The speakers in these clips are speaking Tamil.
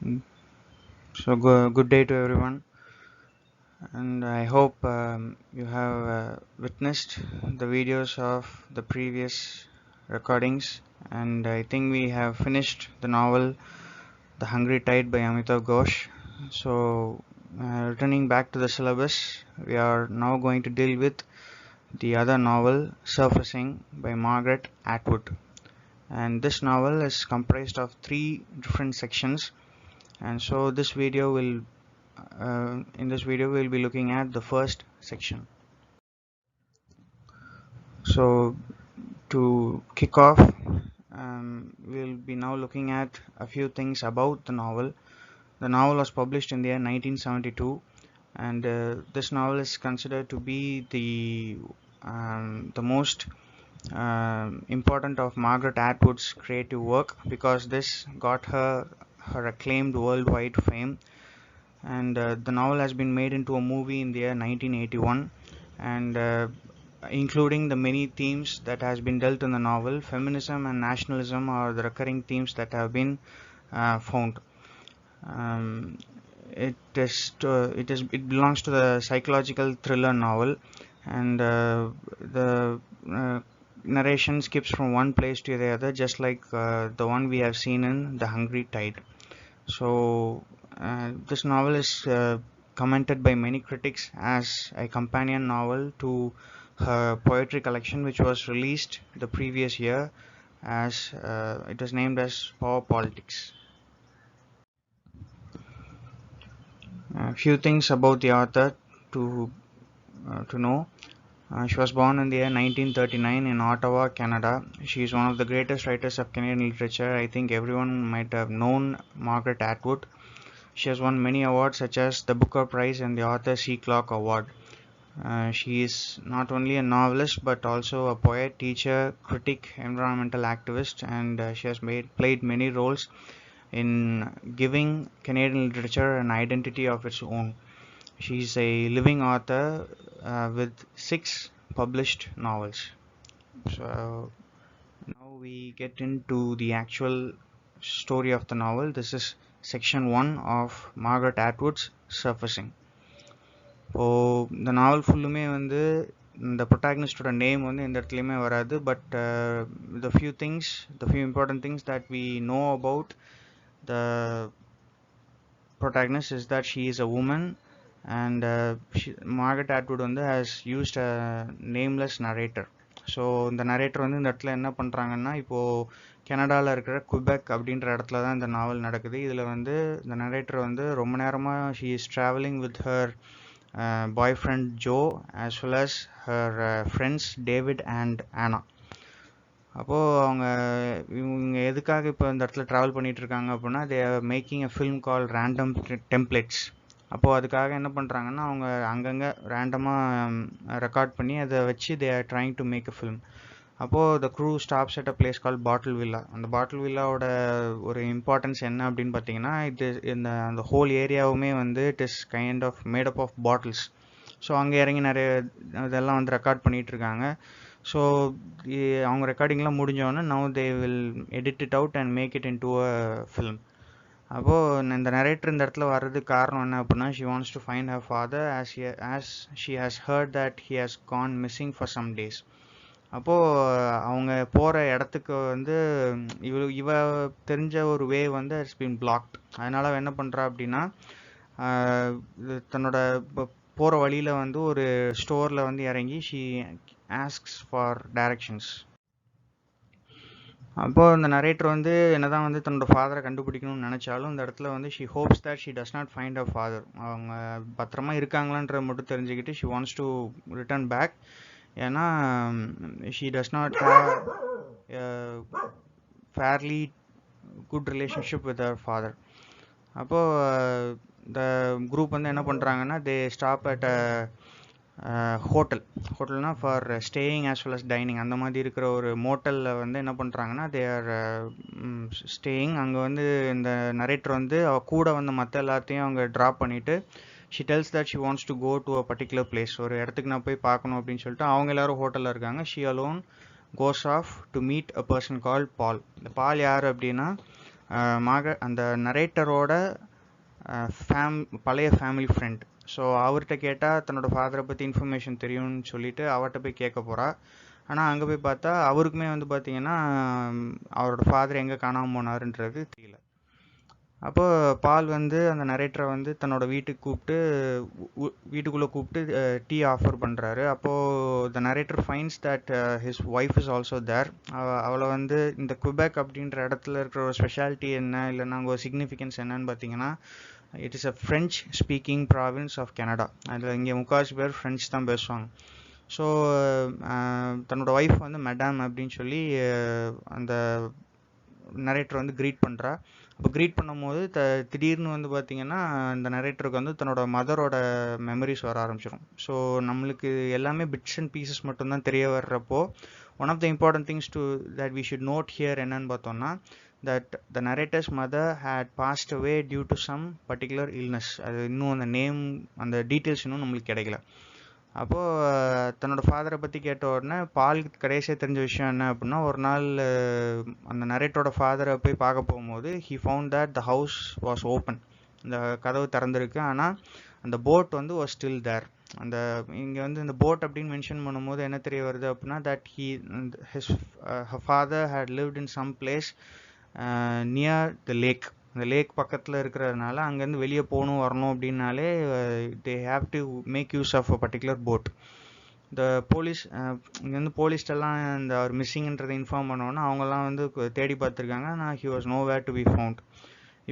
Mm. So good day to everyone, and I hope you have witnessed the videos of the previous recordings, and I think we have finished the novel The Hungry Tide by Amitav Ghosh. So returning back to the syllabus, we are now going to deal with the other novel, Surfacing by Margaret Atwood. And this novel is comprised of three different sections, and so this video will in this video we'll be looking at the first section. So to kick off, we'll be now looking at a few things about the novel. The novel was published in the year 1972, and this novel is considered to be the most important of Margaret Atwood's creative work, because this got her acclaimed worldwide fame. And the novel has been made into a movie in the year 1981, and including the many themes that has been dealt in the novel. Feminism and nationalism are the recurring themes that have been found. um, it belongs to the psychological thriller novel, and the narration skips from one place to the other, just like the one we have seen in The Hungry Tide. So this novel is commented by many critics as a companion novel to her poetry collection, which was released the previous year, as it was named as Power Politics. A few things about the author to know. She was born in the year 1939 in Ottawa, Canada. She is one of the greatest writers of Canadian literature. I think everyone might have known Margaret Atwood. She has won many awards such as the Booker Prize and the Arthur C. Clarke Award. She is not only a novelist but also a poet, teacher, critic, environmental activist, and she has played many roles in giving Canadian literature an identity of its own. She is a living author with 6 published novels. So now we get into the actual story of the novel. This is section 1 of Margaret Atwood's Surfacing. இப்போ இந்த நாவல் ஃபுல்லுமே வந்து இந்த ப்ரொட்டாகனிஸ்டோட நேம் வந்து எந்த இடத்துலையுமே வராது, but the few important things that we know about the protagonist is that she is a woman, and Margaret Atwood வந்து has used a nameless narrator. So இந்த நரேட்டர் வந்து இந்த இடத்துல என்ன பண்ணுறாங்கன்னா, இப்போது கனடாவில் இருக்கிற குபெக் அப்படின்ற இடத்துல தான் இந்த நாவல் நடக்குது. இதில் வந்து இந்த நரேட்டர் வந்து ரொம்ப நேரமாக she is travelling with her boyfriend Joe as well as her friends David and Anna. அப்போது இவங்க எதுக்காக இப்போ இந்த இடத்துல ட்ராவல் பண்ணிகிட்டு இருக்காங்க அப்படின்னா, they are making a film call random templates. அப்போது அதுக்காக என்ன பண்ணுறாங்கன்னா, அவங்க அங்கங்கே ரேண்டமாக ரெக்கார்ட் பண்ணி அதை வச்சு they are trying to make a film. அப்போது the crew stops at a place call Bottle Villa. அந்த பாட்டில் வில்லாவோட ஒரு இம்பார்ட்டன்ஸ் என்ன அப்படின்னு பார்த்தீங்கன்னா, அந்த ஹோல் ஏரியாவுமே வந்து it is kind of made up of bottles. So அங்கே இறங்கி நிறைய இதெல்லாம் வந்து ரெக்கார்ட் பண்ணிகிட்ருக்காங்க. ஸோ அவங்க ரெக்கார்டிங்லாம் முடிஞ்சோடனே now they will edit it out and make it into a film. அப்போது இந்த நரேட்டர் இந்த இடத்துல வர்றதுக்கு காரணம் என்ன அப்படின்னா, she wants to find her father as she has heard that he has gone missing for some days. அப்போது அவங்க போகிற இடத்துக்கு வந்து இவ தெரிஞ்ச ஒரு வே வந்து இட்ஸ் பீன் பிளாக்ட். அதனால் அவள் என்ன பண்ணுறா அப்படின்னா, தன்னோட போகிற வழியில் வந்து ஒரு ஸ்டோரில் வந்து இறங்கி ஷீ ஆஸ்க்ஸ் ஃபார் டைரக்ஷன்ஸ். அப்போது இந்த நரேட்டர் வந்து என்னதான் வந்து தன்னோட ஃபாதரை கண்டுபிடிக்கணும்னு நினச்சாலும் இந்த இடத்துல வந்து she hopes that she does not find a father. அவங்க பத்திரமா இருக்காங்களான்ற மட்டும் தெரிஞ்சுக்கிட்டு she wants to return back. ஏன்னா she does not have fairly good relationship with her father. அப்போது இந்த குரூப் வந்து என்ன பண்ணுறாங்கன்னா, தே ஸ்டாப் அட் ஹோட்டல்னா for staying as well as dining. அந்த மாதிரி இருக்கிற ஒரு மோட்டலில் வந்து என்ன பண்ணுறாங்கன்னா, தே ஆர் ஸ்டேயிங். அங்கே வந்து இந்த நரேட்டர் வந்து அவள் கூட வந்து மற்ற எல்லாத்தையும் அவங்க ட்ராப் பண்ணிவிட்டு she tells that she wants to go to a particular place. ஒரு இடத்துக்கு நான் போய் பார்க்கணும் அப்படின்னு சொல்லிட்டு அவங்க எல்லோரும் ஹோட்டலில் இருக்காங்க. She alone goes off to meet a person call Paul. இந்த பால் யார் அப்படின்னா, அந்த நரேட்டரோட பழைய ஃபேமிலி ஃப்ரெண்ட். ஸோ அவர்கிட்ட கேட்டால் தன்னோட ஃபாதரை பற்றி இன்ஃபர்மேஷன் தெரியும்னு சொல்லிட்டு அவர்கிட்ட போய் கேட்க போகிறா. ஆனால் அங்கே போய் பார்த்தா அவருக்குமே வந்து பார்த்தீங்கன்னா அவரோட ஃபாதர் எங்கே காணாமல் போனாருன்றது தெரியல. அப்போ பால் வந்து அந்த நரேட்டரை வந்து தன்னோட வீட்டுக்குள்ளே கூப்பிட்டு டீ ஆஃபர் பண்ணுறாரு. அப்போது the narrator finds that his wife is also there. அவளை வந்து இந்த குபேக் அப்படின்ற இடத்துல இருக்கிற ஒரு ஸ்பெஷாலிட்டி என்ன, இல்லைன்னா அங்கே ஒரு சிக்னிஃபிகன்ஸ் என்னன்னு பார்த்தீங்கன்னா, it is a French speaking province of Canada. அதில் இங்கே முக்கால்வாசி பேர் ஃப்ரெஞ்ச் தான் பேசுவாங்க. ஸோ தன்னோட ஒய்ஃப் வந்து மேடம் அப்படின்னு சொல்லி அந்த நரேட்டர் வந்து க்ரீட் பண்ணுறா. அப்போ க்ரீட் பண்ணும்போது திடீர்னு வந்து பார்த்திங்கன்னா இந்த நரேட்டருக்கு வந்து தன்னோட மதரோட மெமரிஸ் வர ஆரம்பிச்சிடும். ஸோ நம்மளுக்கு எல்லாமே பிட்ஸ் அண்ட் பீசஸ் மட்டும்தான் தெரிய வர்றப்போ one of the important things that we should note here என்னன்னு பார்த்தோம்னா, that the narrator's mother had passed away due to some particular illness. அது இன்னும் அந்த நேம் அந்த டீட்டெயில்ஸ் இன்னும் நம்மளுக்கு கிடைக்கல. அப்போது தன்னோட ஃபாதரை பற்றி கேட்ட உடனே பாலுக்கு கடைசியாக தெரிஞ்ச விஷயம் என்ன அப்படின்னா, ஒரு நாள் அந்த நரேட்டரோட ஃபாதரை போய் பார்க்க போகும்போது he found that the house was open. இந்த கதவு திறந்திருக்கு, ஆனால் அந்த போட் வந்து was still there. அந்த இங்கே வந்து இந்த போட் அப்படின்னு மென்ஷன் பண்ணும்போது என்ன தெரிய வருது அப்படின்னா, that her father had lived in some place near the lake. அந்த லேக் பக்கத்தில் இருக்கிறதுனால அங்கேருந்து வெளியே போகணும் வரணும் அப்படின்னாலே they have to make use of a particular boat. இந்த போலீஸ் இங்கேருந்து போலீஸ்டெல்லாம் இந்த அவர் மிஸ்ஸிங்ன்றதை இன்ஃபார்ம் பண்ணோன்னா அவங்கெல்லாம் வந்து தேடி பார்த்துருக்காங்க. ஆனால் he was nowhere to be found.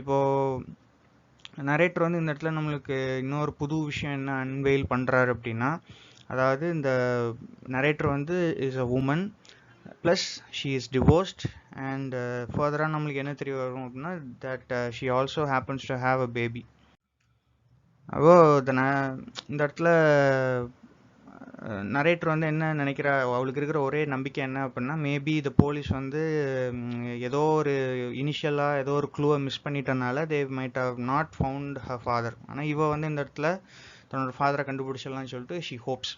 இப்போது நரேட்டர் வந்து இந்த இடத்துல நம்மளுக்கு இன்னொரு புது விஷயம் என்ன அன்வெயில் பண்ணுறாரு அப்படின்னா, அதாவது இந்த நரேட்டர் வந்து is a woman plus she is divorced and ஃபர்தராக நம்மளுக்கு என்ன தெரிய வரும் அப்படின்னா, that she also happens to have a baby. அப்போ இந்த இடத்துல நரேட்டர் வந்து என்ன நினைக்கிறா, அவளுக்கு இருக்கிற ஒரே நம்பிக்கை என்ன அப்படின்னா, மேபி இந்த போலீஸ் வந்து ஏதோ ஒரு இனிஷியலாக ஏதோ ஒரு க்ளூவை மிஸ் பண்ணிட்டனால they might have not found her father. ஆனால் இவ வந்து இந்த இடத்துல தன்னோட ஃபாதரை கண்டுபிடிச்சிடலாம்னு சொல்லிட்டு ஷீ ஹோப்ஸ்.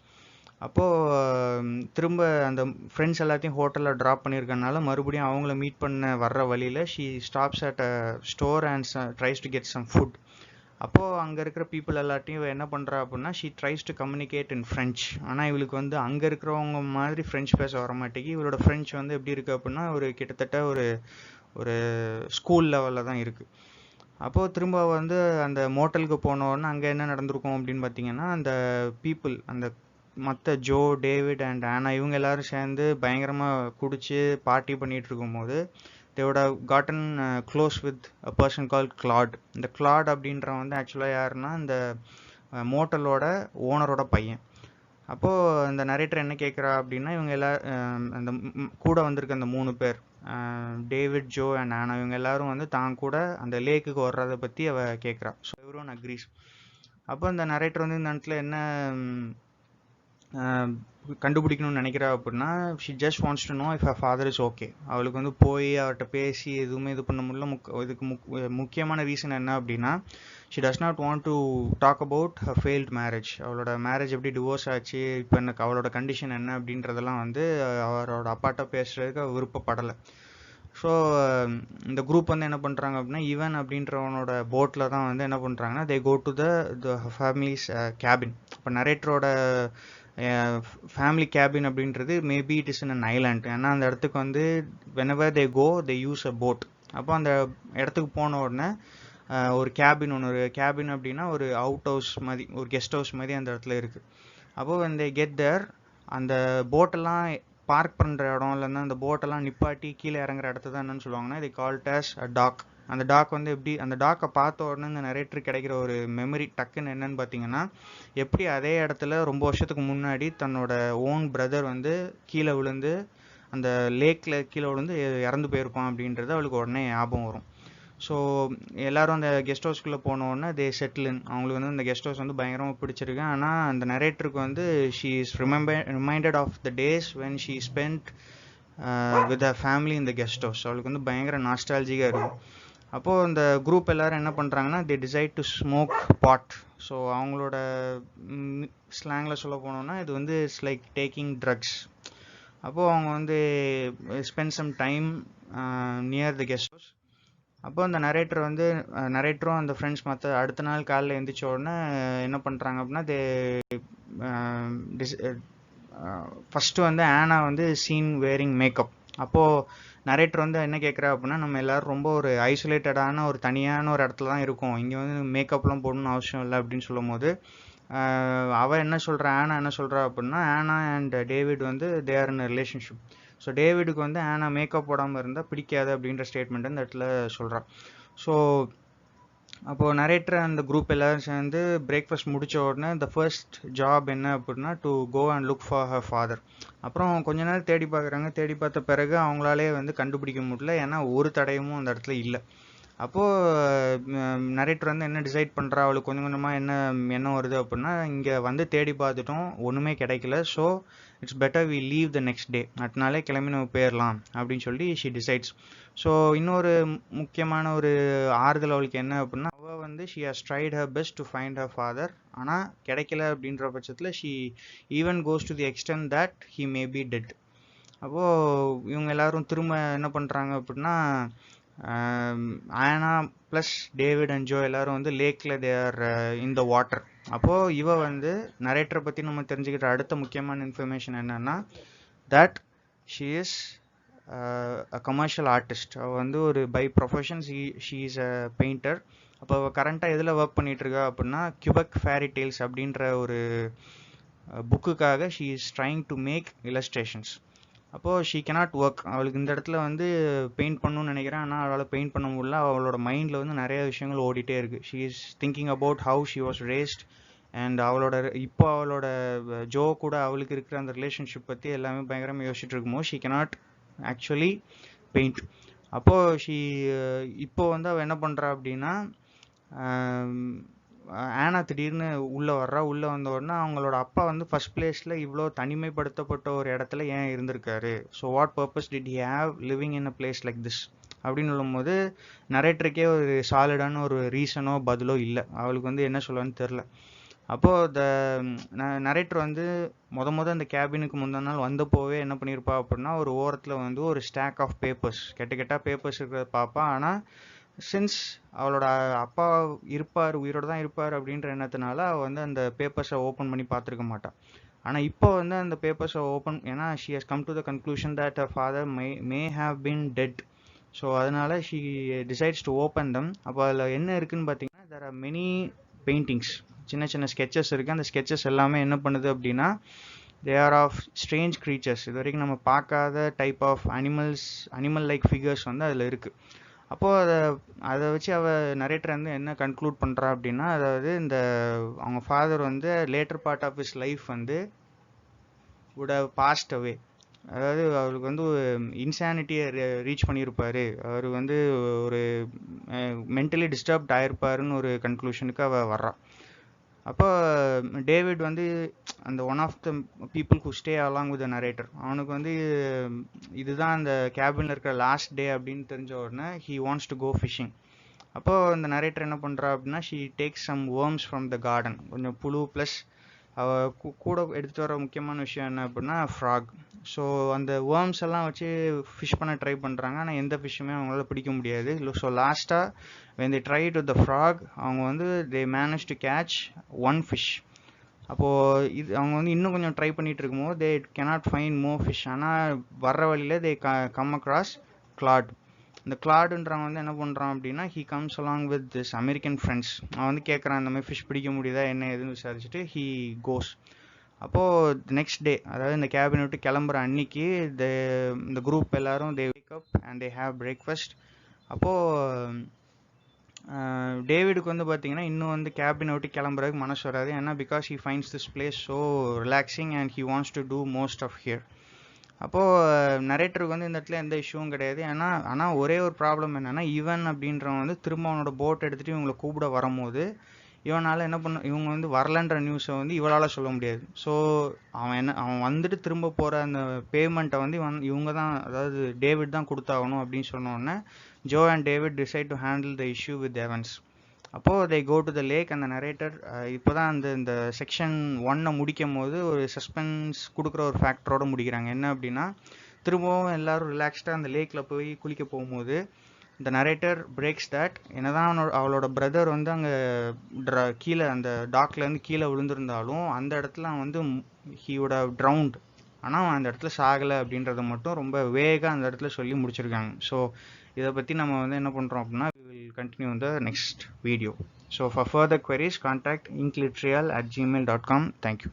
அப்போது திரும்ப அந்த ஃப்ரெண்ட்ஸ் எல்லாத்தையும் ஹோட்டலில் ட்ராப் பண்ணியிருக்கனால மறுபடியும் அவங்கள மீட் பண்ண வர்ற வழியில் she stops at a store and tries to get some food. அப்போது அங்கே இருக்கிற பீப்புள் எல்லாத்தையும் என்ன பண்ணுறா அப்படின்னா, she tries to communicate in French. ஆனால் இவளுக்கு வந்து அங்கே இருக்கிறவங்க மாதிரி ஃப்ரெஞ்ச் பேச வர மாட்டேங்கி. இவளோட ஃப்ரெஞ்ச் வந்து எப்படி இருக்குது அப்படின்னா, ஒரு கிட்டத்தட்ட ஒரு ஸ்கூல் லெவலில் தான் இருக்குது. அப்போது திரும்ப வந்து அந்த மோட்டலுக்கு போனோடனே அங்கே என்ன நடந்திருக்கும் அப்படின்னு பார்த்தீங்கன்னா, அந்த பீப்புள் அந்த மற்ற ஜோ, டேவிட் அண்ட் ஆனா இவங்க எல்லாரும் சேர்ந்து பயங்கரமாக குடிச்சு பார்ட்டி பண்ணிகிட்டு இருக்கும்போது they would have gotten close with a person called Claude. இந்த Claude அப்படின்றவன் வந்து ஆக்சுவலாக யாருன்னா இந்த மோட்டலோட ஓனரோட பையன். அப்போது இந்த நரேட்டர் என்ன கேட்குறா அப்படின்னா, இவங்க அந்த கூட வந்திருக்க அந்த 3 பேர் டேவிட், ஜோ அண்ட் ஆனா இவங்க எல்லாரும் வந்து தான் கூட அந்த லேக்குக்கு வர்றதை பற்றி அவ கேட்குறா. So every one agrees. அப்போ இந்த நரேட்டர் வந்து இந்த இடத்துல என்ன கண்டுபிடிக்கணும்னு நினைக்கிறா அப்படின்னா, she just wants to know if her father is okay. அவளுக்கு வந்து போய் அவர்கிட்ட பேசி எதுவுமே இது பண்ண முடியல. இதுக்கு முக்கியமான ரீசன் என்ன அப்படின்னா, she does not want to talk about her failed marriage. அவளோட மேரேஜ் எப்படி டிவோர்ஸ் ஆச்சு, இப்போ எனக்கு அவளோட கண்டிஷன் என்ன அப்படின்றதெல்லாம் வந்து அவரோட அப்பாட்ட பேசுறதுக்கு விருப்பப்படலை. ஸோ இந்த குரூப் வந்து என்ன பண்ணுறாங்க அப்படின்னா, ஈவன் அப்படின்றவனோட போட்டில் தான் வந்து என்ன பண்ணுறாங்கன்னா, they go to the family's cabin. இப்போ நரேட்டரோட ஃபேமிலி கேபின் அப்படின்றது maybe it is in an island. ஏன்னா அந்த இடத்துக்கு வந்து whenever they go they use a boat. அப்போ அந்த இடத்துக்கு போன உடனே ஒரு கேபின் அப்படின்னா ஒரு அவுட் ஹவுஸ் மாதிரி, ஒரு கெஸ்ட் ஹவுஸ் மாதிரி அந்த இடத்துல இருக்குது. அப்போது when they get there, அந்த போட்டெல்லாம் பார்க் பண்ணுற இடம் இல்லைன்னா அந்த போட்டெல்லாம் நிப்பாட்டி கீழே இறங்குற இடத்த தான் என்னன்னு சொல்லுவாங்கன்னா, they called as a dock. அந்த டாக் வந்து எப்படி, அந்த டாக்கை பார்த்த உடனே இந்த நரேட்டருக்கு கிடைக்கிற ஒரு மெமரி டக்குன்னு என்னன்னு பார்த்தீங்கன்னா, எப்படி அதே இடத்துல ரொம்ப வருஷத்துக்கு முன்னாடி தன்னோட ஓன் பிரதர் வந்து கீழே விழுந்து அந்த லேக்கில் கீழே விழுந்து இறந்து போயிருப்பான் அப்படின்றது அவளுக்கு உடனே ஞாபகம் வரும். ஸோ எல்லோரும் அந்த கெஸ்ட் ஹவுஸ்க்குள்ளே போனோடனே தே செட்டில். அவங்களுக்கு வந்து அந்த கெஸ்ட் ஹவுஸ் வந்து பயங்கரமாக பிடிச்சிருக்கு. ஆனால் அந்த நரேட்டருக்கு வந்து she is reminded of the days when she spend with a family இந்த கெஸ்ட் ஹவுஸ். அவளுக்கு வந்து பயங்கர நாஸ்டாலஜிக்காக இருக்கும். அப்போது இந்த குரூப் எல்லோரும் என்ன பண்ணுறாங்கன்னா, they decide to smoke pot. So அவங்களோட ஸ்லாங்கில் சொல்ல போனோன்னா இது வந்து இட்ஸ் லைக் டேக்கிங் ட்ரக்ஸ். அப்போது அவங்க வந்து spend some time near the guest house. அப்போ அந்த நரேட்டரும் அந்த ஃப்ரெண்ட்ஸ் மற்ற அடுத்த நாள் காலையில் எழுந்திரிச்ச உடனே என்ன பண்ணுறாங்க அப்படின்னா ஃபஸ்ட்டு வந்து ஆனா வந்து சீன் வேரிங் மேக்கப். அப்போது நரேட்டர் வந்து என்ன கேட்குறா அப்படின்னா, நம்ம எல்லோரும் ரொம்ப ஒரு ஐசோலேட்டடான ஒரு தனியான ஒரு இடத்துல தான் இருக்கோம், இங்கே வந்து மேக்கப்லாம் போடணும்னு அவசியம் இல்லை அப்படின்னு சொல்லும் போது அவள் என்ன சொல்கிறா, ஆனா என்ன சொல்கிறா அப்படின்னா, ஆனா அண்ட் டேவிட் வந்து they are in relationship. So டேவிடுக்கு வந்து ஆனா மேக்கப் போடாமல் இருந்தால் பிடிக்காது அப்படின்ற ஸ்டேட்மெண்ட் இந்த இடத்துல சொல்கிறான். ஸோ அப்போது நரேட்டர் அந்த குரூப் எல்லோரும் சேர்ந்து பிரேக்ஃபாஸ்ட் முடித்த உடனே த ஃபர்ஸ்ட் ஜாப் என்ன அப்படின்னா to go and look for her father. அப்புறம் கொஞ்ச நேரம் தேடி பார்க்குறாங்க. தேடி பார்த்த பிறகு அவங்களாலே வந்து கண்டுபிடிக்க முடியல, ஏன்னா ஒரு தடயமும் அந்த இடத்துல இல்லை. அப்போது நரேட்டர் வந்து என்ன டிசைட் பண்ணுறா, அவளுக்கு கொஞ்சம் கொஞ்சமாக என்ன வருது அப்படின்னா, இங்கே வந்து தேடி பார்த்துட்டோம், ஒன்றுமே கிடைக்கல, so it's better we leave the next day, அதனாலே கிளம்பி நம்ம போயிடலாம் அப்படின்னு சொல்லி ஷி டிசைட்ஸ். ஸோ இன்னொரு முக்கியமான ஒரு ஆறுதல் அவளுக்கு என்ன அப்படின்னா, அவள் வந்து she has tried her best to find her father, ஆனால் கிடைக்கல அப்படின்ற பட்சத்தில் she even goes to the extent that he may be dead. அப்போது இவங்க எல்லாரும் திரும்ப என்ன பண்ணுறாங்க அப்படின்னா, ஆனா ப்ளஸ் டேவிட் அண்ட் ஜோ எல்லாரும் வந்து லேக்கில் தே ஆர் இன் த வாட்டர். அப்போது இவ வந்து நரேட்டரை பற்றி நம்ம தெரிஞ்சுக்கிட்ட அடுத்த முக்கியமான இன்ஃபர்மேஷன் என்னென்னா, that she is a commercial artist. அவள் வந்து ஒரு by profession she is a painter. அப்போ அவள் கரண்ட்டாக எதில் ஒர்க் பண்ணிகிட்ருக்கா அப்படின்னா, கியூபெக் ஃபேரி டெய்ல்ஸ் அப்படின்ற ஒரு புக்குக்காக she is trying to make illustrations. அப்போது ஷீ கேனாட் ஒர்க். அவளுக்கு இந்த இடத்துல வந்து பெயிண்ட் பண்ணணும்னு நினைக்கிறேன், ஆனால் அவளால் பெயிண்ட் பண்ண முடியல. அவளோட மைண்டில் வந்து நிறைய விஷயங்கள் ஓடிட்டே இருக்குது. She is thinking about how she was rest and அவளோட ஜோ கூட அவளுக்கு இருக்கிற அந்த ரிலேஷன்ஷிப் பற்றி எல்லாமே பயங்கரமாக யோசிச்சுட்டு இருக்கும்போது ஷீ கேனாட் ஆக்சுவலி பெயிண்ட். அப்போது இப்போ வந்து அவள் என்ன பண்ணுறா அப்படின்னா, ஆனா திடீர்னு உள்ளே வந்த உடனே அவங்களோட அப்பா வந்து ஃபர்ஸ்ட் பிளேஸில் இவ்வளோ தனிமைப்படுத்தப்பட்ட ஒரு இடத்துல ஏன் இருந்திருக்காரு, so what purpose did he have living in a place like this அப்படின்னு சொல்லும்போது நரேட்டருக்கே ஒரு சாலிடான ஒரு ரீசனோ பதிலோ இல்லை. அவளுக்கு வந்து என்ன சொல்லுவான்னு தெரில. அப்போது நரேட்டர் வந்து அந்த கேபினுக்கு முந்தின நாள் வந்தப்போவே என்ன பண்ணியிருப்பா அப்படின்னா, ஒரு ஓரத்தில் வந்து ஒரு ஸ்டாக் ஆஃப் பேப்பர்ஸ், கெட்ட பேப்பர்ஸ் இருக்கிறத பார்ப்பா. ஆனால் சின்ஸ் அவளோட அப்பா உயிரோடு தான் இருப்பார் அப்படின்ற எண்ணத்தினால அவள் வந்து அந்த பேப்பர்ஸை ஓப்பன் பண்ணி பார்த்துருக்க மாட்டாள். ஆனால் இப்போ வந்து அந்த பேப்பர்ஸை ஏன்னா she has come to the conclusion that her father may have been dead. So அதனால she decides to open them. அப்போ அதில் என்ன இருக்குதுன்னு பார்த்தீங்கன்னா, தேர் ஆர் மெனி பெயிண்டிங்ஸ், சின்ன சின்ன ஸ்கெச்சஸ் இருக்குது. அந்த ஸ்கெச்சஸ் எல்லாமே என்ன பண்ணுது அப்படின்னா, they are of strange creatures. இது வரைக்கும் நம்ம பார்க்காத type of animal like figures வந்து அதில் இருக்குது. அப்போது அதை வச்சு அவள் நரேட்டர் வந்து என்ன கன்க்ளூட் பண்ணுறா அப்படின்னா, அதாவது அவங்க ஃபாதர் வந்து later part of his life வந்து would have passed away. அதாவது அவருக்கு வந்து இன்சானிட்டியை ரீச் பண்ணியிருப்பார், அவர் வந்து ஒரு மென்டலி டிஸ்டர்ப்ட் ஆகிருப்பாருன்னு ஒரு கன்க்ளூஷனுக்கு அவள் வர்றான். அப்போ டேவிட் வந்து அந்த one of the people who stay along with the narrator, அவனுக்கு வந்து இதுதான் அந்த கேபினில் இருக்கிற லாஸ்ட் டே அப்படின்னு தெரிஞ்ச உடனே he wants to go fishing. அப்போது அந்த நரேட்டர் என்ன பண்ணுறா அப்படின்னா, she takes some worms from the garden, கொஞ்சம் புழு ப்ளஸ் அவள் கூட எடுத்துகிட்டு வர முக்கியமான விஷயம் என்ன அப்படின்னா ஃப்ராக். ஸோ அந்த வேர்ம்ஸ் எல்லாம் வச்சு ஃபிஷ் பண்ண ட்ரை பண்ணுறாங்க, ஆனால் எந்த ஃபிஷ்ஷுமே அவங்களால பிடிக்க முடியாது. ஸோ லாஸ்ட்டாக when they try to the frog, அவங்க வந்து they managed to catch one fish. அப்போது அவங்க வந்து இன்னும் கொஞ்சம் ட்ரை பண்ணிகிட்டு இருக்கும்போது they cannot find more fish. ஆனால் வர்ற வழியில் they come across Claude. இந்த கிளாடுன்றவன் வந்து என்ன பண்ணுறான் அப்படின்னா, he comes along with this American friends. அவன் வந்து கேட்குறான் இந்த மாதிரி ஃபிஷ் பிடிக்க முடியுதா என்ன எதுன்னு விசாரிச்சுட்டு ஹீ கோஸ். அப்போது நெக்ஸ்ட் டே, அதாவது இந்த கேபின் விட்டு கிளம்புற அன்னைக்கு இந்த குரூப் எல்லாரும் they wake up and they have breakfast. அப்போது டேவிடுக்கு வந்து பார்த்தீங்கன்னா இன்னும் வந்து கேபினை விட்டு கிளம்புறதுக்கு மனசு வராது, ஏன்னா because he finds this place so relaxing and he wants to do most of here. அப்போது நரேட்டருக்கு வந்து இந்த இடத்துல எந்த இஷ்யூவும் கிடையாது. ஆனால் ஒரே ஒரு ப்ராப்ளம் என்னென்னா, ஈவன் அப்படின்றவன் வந்து திரும்ப அவனோட போட் எடுத்துகிட்டு இவங்களை கூப்பிட வரும்போது இவனால் என்ன இவங்க வந்து வரலன்ற நியூஸை வந்து இவளால் சொல்ல முடியாது. ஸோ அவன் வந்துட்டு திரும்ப போகிற அந்த பேமெண்ட்டை வந்து இவங்க தான், அதாவது டேவிட் தான் கொடுத்தாகணும் அப்படின்னு சொன்னோடனே Joe and David decide to handle the issue with Evans. அப்போது தே கோ டு த லேக். அந்த நரேட்டர் இப்போ தான் இந்த செக்ஷன் 1 முடிக்கும் போது ஒரு சஸ்பென்ஸ் கொடுக்குற ஒரு ஃபேக்டரோடு முடிக்கிறாங்க. என்ன அப்படின்னா, திரும்பவும் எல்லோரும் ரிலாக்ஸ்டாக அந்த லேக்கில் போய் குளிக்க போகும்போது the narrator breaks that என்னதான் அவளோட பிரதர் வந்து அங்கே கீழே அந்த டாக்லேருந்து கீழே விழுந்திருந்தாலும் அந்த இடத்துல அவன் வந்து he would have drowned, ஆனால் அவன் அந்த இடத்துல சாகலை அப்படின்றத மட்டும் ரொம்ப வேகாக அந்த இடத்துல சொல்லி முடிச்சிருக்காங்க. ஸோ இதை பற்றி நம்ம வந்து என்ன பண்ணுறோம் அப்படின்னா we will continue in the next video. So for further queries contact inklitreal@gmail.com. Thank you.